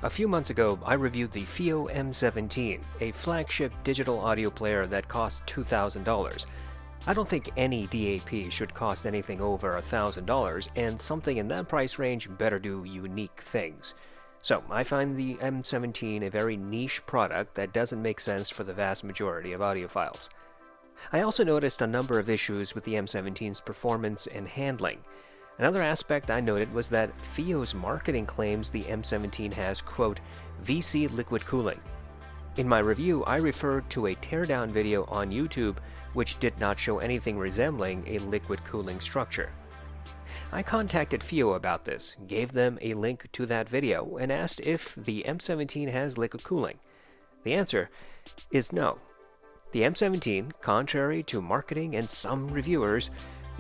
A few months ago, I reviewed the Fiio M17, a flagship digital audio player that costs $2,000. I don't think any DAP should cost anything over $1,000, and something in that price range better do unique things. So, I find the M17 a very niche product that doesn't make sense for the vast majority of audiophiles. I also noticed a number of issues with the M17's performance and handling. Another aspect I noted was that Fiio's marketing claims the M17 has, quote, VC liquid cooling. In my review, I referred to a teardown video on YouTube which did not show anything resembling a liquid cooling structure. I contacted Fiio about this, gave them a link to that video, and asked if the M17 has liquid cooling. The answer is no. The M17, contrary to marketing and some reviewers,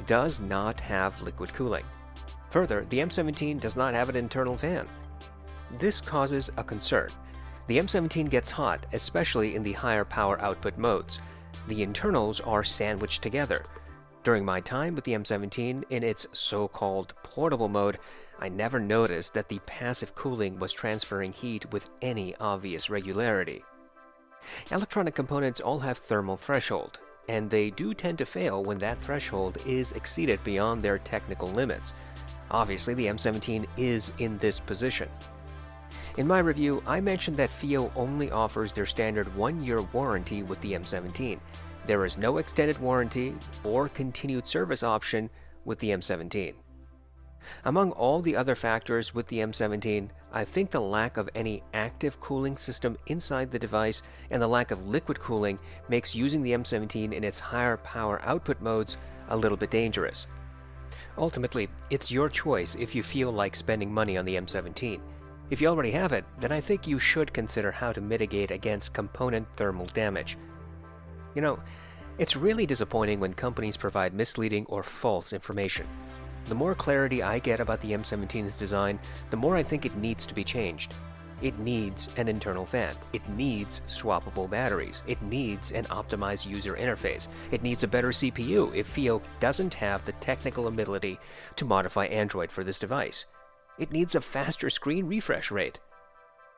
does not have liquid cooling. Further, the M17 does not have an internal fan. This causes a concern. The M17 gets hot, especially in the higher power output modes. The internals are sandwiched together. During my time with the M17 in its so-called portable mode, I never noticed that the passive cooling was transferring heat with any obvious regularity. Electronic components all have thermal threshold, and they do tend to fail when that threshold is exceeded beyond their technical limits. Obviously, the M17 is in this position. In my review, I mentioned that Fiio only offers their standard 1-year warranty with the M17. There is no extended warranty or continued service option with the M17. Among all the other factors with the M17, I think the lack of any active cooling system inside the device and the lack of liquid cooling makes using the M17 in its higher power output modes a little bit dangerous. Ultimately, it's your choice if you feel like spending money on the M17. If you already have it, then I think you should consider how to mitigate against component thermal damage. You know, it's really disappointing when companies provide misleading or false information. The more clarity I get about the M17's design, the more I think it needs to be changed. It needs an internal fan. It needs swappable batteries. It needs an optimized user interface. It needs a better CPU if Fiio doesn't have the technical ability to modify Android for this device. It needs a faster screen refresh rate.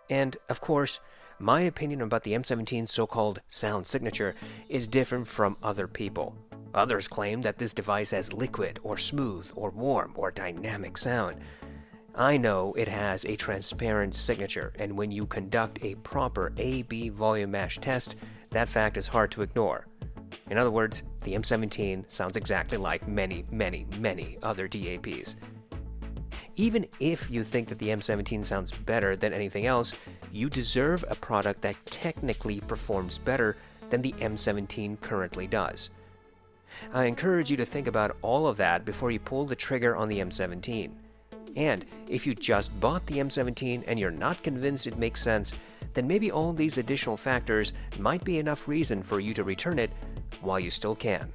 And, of course, my opinion about the M17's so-called sound signature is different from other people. Others claim that this device has liquid, or smooth, or warm, or dynamic sound. I know it has a transparent signature, and when you conduct a proper A/B volume match test, that fact is hard to ignore. In other words, the M17 sounds exactly like many, many, many other DAPs. Even if you think that the M17 sounds better than anything else, you deserve a product that technically performs better than the M17 currently does. I encourage you to think about all of that before you pull the trigger on the M17. And if you just bought the M17 and you're not convinced it makes sense, then maybe all these additional factors might be enough reason for you to return it while you still can.